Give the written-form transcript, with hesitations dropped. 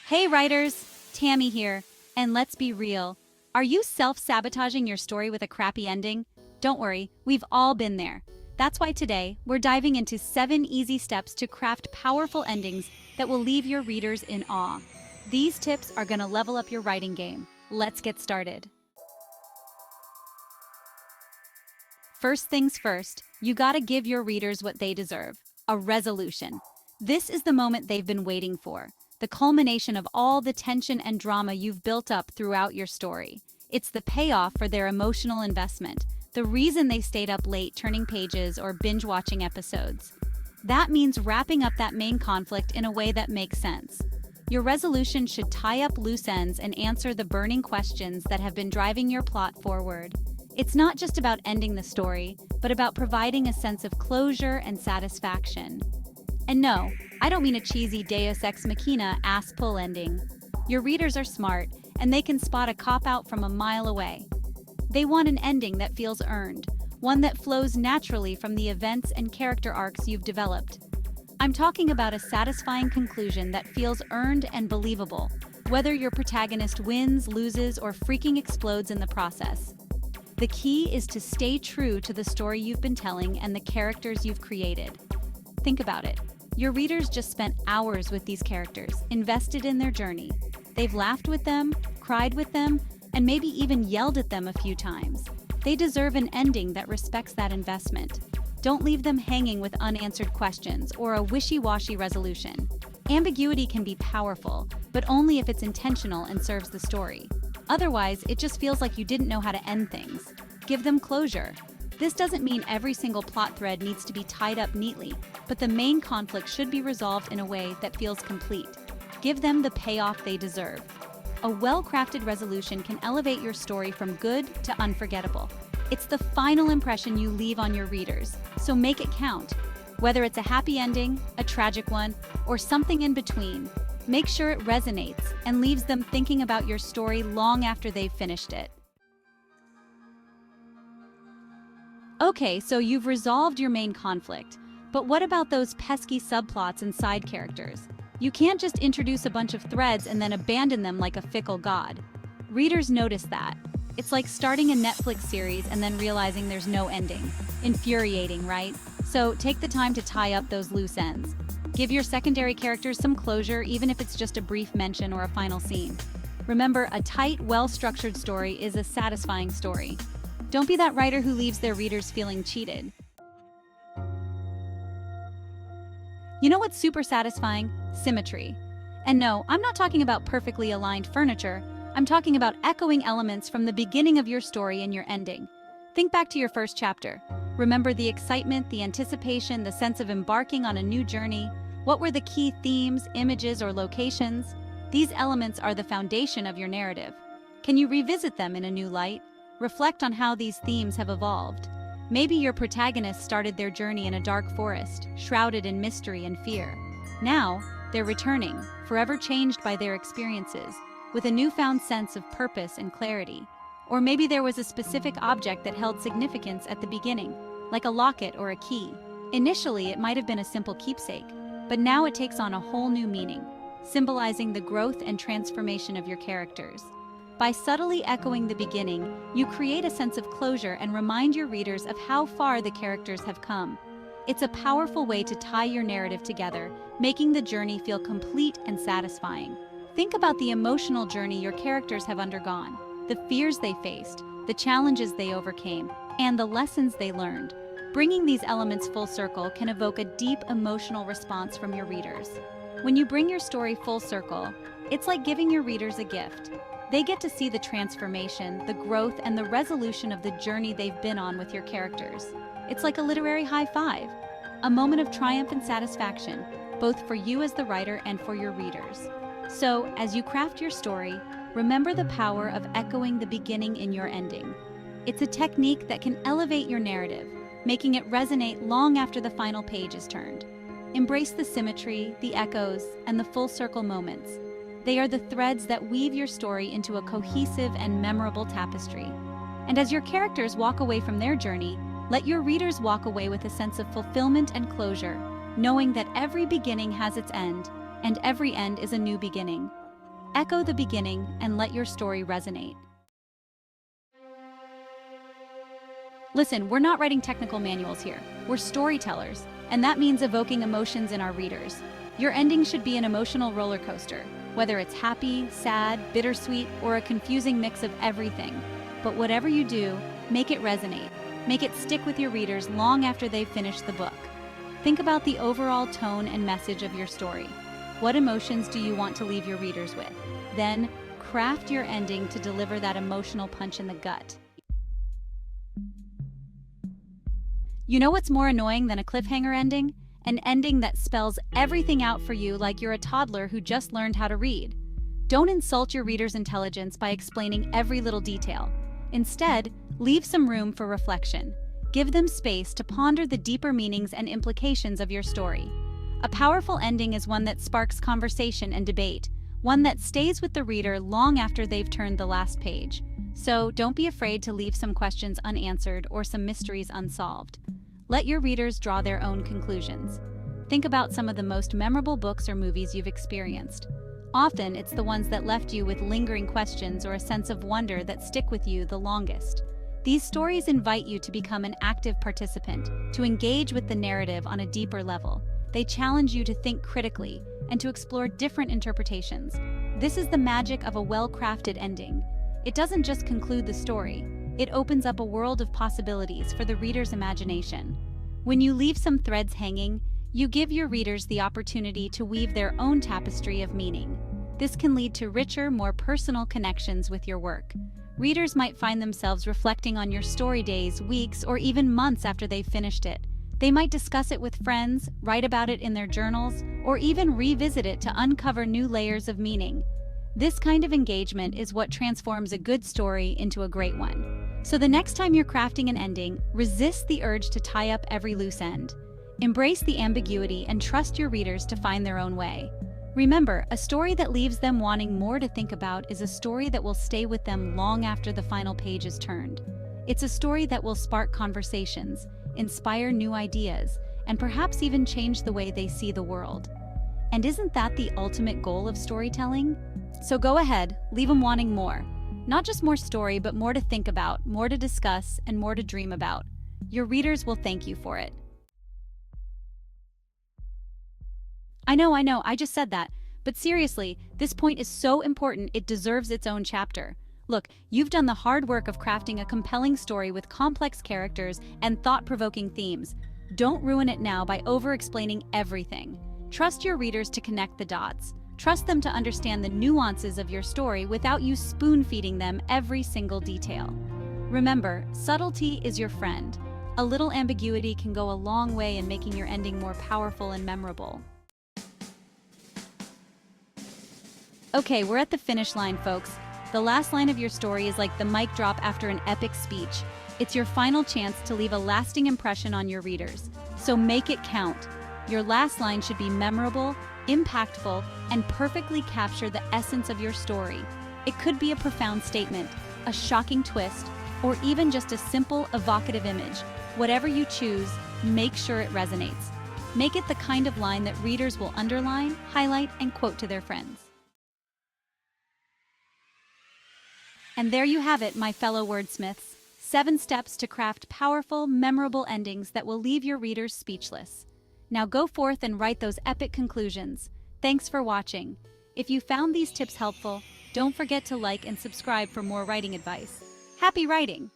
Hey writers, Tammy here, and let's be real. Are you self-sabotaging your story with a crappy ending? Don't worry, we've all been there. That's why today, we're diving into 7 easy steps to craft powerful endings that will leave your readers in awe. These tips are gonna level up your writing game. Let's get started. First things first, you gotta give your readers what they deserve, a resolution. This is the moment they've been waiting for, the culmination of all the tension and drama you've built up throughout your story. It's the payoff for their emotional investment, the reason they stayed up late turning pages or binge-watching episodes. That means wrapping up that main conflict in a way that makes sense. Your resolution should tie up loose ends and answer the burning questions that have been driving your plot forward. It's not just about ending the story, but about providing a sense of closure and satisfaction. And no, I don't mean a cheesy Deus Ex Machina ass-pull ending. Your readers are smart, and they can spot a cop-out from a mile away. They want an ending that feels earned, one that flows naturally from the events and character arcs you've developed. I'm talking about a satisfying conclusion that feels earned and believable, whether your protagonist wins, loses, or freaking explodes in the process. The key is to stay true to the story you've been telling and the characters you've created. Think about it. Your readers just spent hours with these characters, invested in their journey. They've laughed with them, cried with them, and maybe even yelled at them a few times. They deserve an ending that respects that investment. Don't leave them hanging with unanswered questions or a wishy-washy resolution. Ambiguity can be powerful, but only if it's intentional and serves the story. Otherwise, it just feels like you didn't know how to end things. Give them closure. This doesn't mean every single plot thread needs to be tied up neatly, but the main conflict should be resolved in a way that feels complete. Give them the payoff they deserve. A well-crafted resolution can elevate your story from good to unforgettable. It's the final impression you leave on your readers, so make it count. Whether it's a happy ending, a tragic one, or something in between, make sure it resonates and leaves them thinking about your story long after they've finished it. Okay, so you've resolved your main conflict, but what about those pesky subplots and side characters? You can't just introduce a bunch of threads and then abandon them like a fickle god. Readers notice that. It's like starting a Netflix series and then realizing there's no ending. Infuriating, right? So take the time to tie up those loose ends. Give your secondary characters some closure, even if it's just a brief mention or a final scene. Remember, a tight, well-structured story is a satisfying story. Don't be that writer who leaves their readers feeling cheated. You know what's super satisfying? Symmetry. And no, I'm not talking about perfectly aligned furniture. I'm talking about echoing elements from the beginning of your story and your ending. Think back to your first chapter. Remember the excitement, the anticipation, the sense of embarking on a new journey? What were the key themes, images, or locations? These elements are the foundation of your narrative. Can you revisit them in a new light? Reflect on how these themes have evolved. Maybe your protagonist started their journey in a dark forest, shrouded in mystery and fear. Now, they're returning, forever changed by their experiences, with a newfound sense of purpose and clarity. Or maybe there was a specific object that held significance at the beginning, like a locket or a key. Initially, it might have been a simple keepsake, but now it takes on a whole new meaning, symbolizing the growth and transformation of your characters. By subtly echoing the beginning, you create a sense of closure and remind your readers of how far the characters have come. It's a powerful way to tie your narrative together, making the journey feel complete and satisfying. Think about the emotional journey your characters have undergone, the fears they faced, the challenges they overcame, and the lessons they learned. Bringing these elements full circle can evoke a deep emotional response from your readers. When you bring your story full circle, it's like giving your readers a gift. They get to see the transformation, the growth, and the resolution of the journey they've been on with your characters. It's like a literary high five, a moment of triumph and satisfaction, both for you as the writer and for your readers. So, as you craft your story, remember the power of echoing the beginning in your ending. It's a technique that can elevate your narrative, making it resonate long after the final page is turned. Embrace the symmetry, the echoes, and the full circle moments. They are the threads that weave your story into a cohesive and memorable tapestry. And as your characters walk away from their journey, let your readers walk away with a sense of fulfillment and closure, knowing that every beginning has its end, and every end is a new beginning. Echo the beginning and let your story resonate. Listen, we're not writing technical manuals here. We're storytellers, and that means evoking emotions in our readers. Your ending should be an emotional roller coaster, whether it's happy, sad, bittersweet, or a confusing mix of everything. But whatever you do, make it resonate. Make it stick with your readers long after they've finished the book. Think about the overall tone and message of your story. What emotions do you want to leave your readers with? Then, craft your ending to deliver that emotional punch in the gut. You know what's more annoying than a cliffhanger ending? An ending that spells everything out for you like you're a toddler who just learned how to read. Don't insult your reader's intelligence by explaining every little detail. Instead, leave some room for reflection. Give them space to ponder the deeper meanings and implications of your story. A powerful ending is one that sparks conversation and debate, one that stays with the reader long after they've turned the last page. So don't be afraid to leave some questions unanswered or some mysteries unsolved. Let your readers draw their own conclusions. Think about some of the most memorable books or movies you've experienced. Often, it's the ones that left you with lingering questions or a sense of wonder that stick with you the longest. These stories invite you to become an active participant, to engage with the narrative on a deeper level. They challenge you to think critically and to explore different interpretations. This is the magic of a well-crafted ending. It doesn't just conclude the story. It opens up a world of possibilities for the reader's imagination. When you leave some threads hanging, you give your readers the opportunity to weave their own tapestry of meaning. This can lead to richer, more personal connections with your work. Readers might find themselves reflecting on your story days, weeks, or even months after they've finished it. They might discuss it with friends, write about it in their journals, or even revisit it to uncover new layers of meaning. This kind of engagement is what transforms a good story into a great one. So the next time you're crafting an ending, resist the urge to tie up every loose end. Embrace the ambiguity and trust your readers to find their own way. Remember, a story that leaves them wanting more to think about is a story that will stay with them long after the final page is turned. It's a story that will spark conversations, inspire new ideas, and perhaps even change the way they see the world. And isn't that the ultimate goal of storytelling? So go ahead, leave them wanting more. Not just more story, but more to think about, more to discuss, and more to dream about. Your readers will thank you for it. I know, I just said that. But seriously, this point is so important it deserves its own chapter. Look, you've done the hard work of crafting a compelling story with complex characters and thought-provoking themes. Don't ruin it now by over-explaining everything. Trust your readers to connect the dots. Trust them to understand the nuances of your story without you spoon-feeding them every single detail. Remember, subtlety is your friend. A little ambiguity can go a long way in making your ending more powerful and memorable. Okay, we're at the finish line, folks. The last line of your story is like the mic drop after an epic speech. It's your final chance to leave a lasting impression on your readers. So make it count. Your last line should be memorable, impactful, and perfectly capture the essence of your story. It could be a profound statement, a shocking twist, or even just a simple, evocative image. Whatever you choose, make sure it resonates. Make it the kind of line that readers will underline, highlight, and quote to their friends. And there you have it, my fellow wordsmiths. 7 steps to craft powerful, memorable endings that will leave your readers speechless. Now go forth and write those epic conclusions. Thanks for watching. If you found these tips helpful, don't forget to like and subscribe for more writing advice. Happy writing!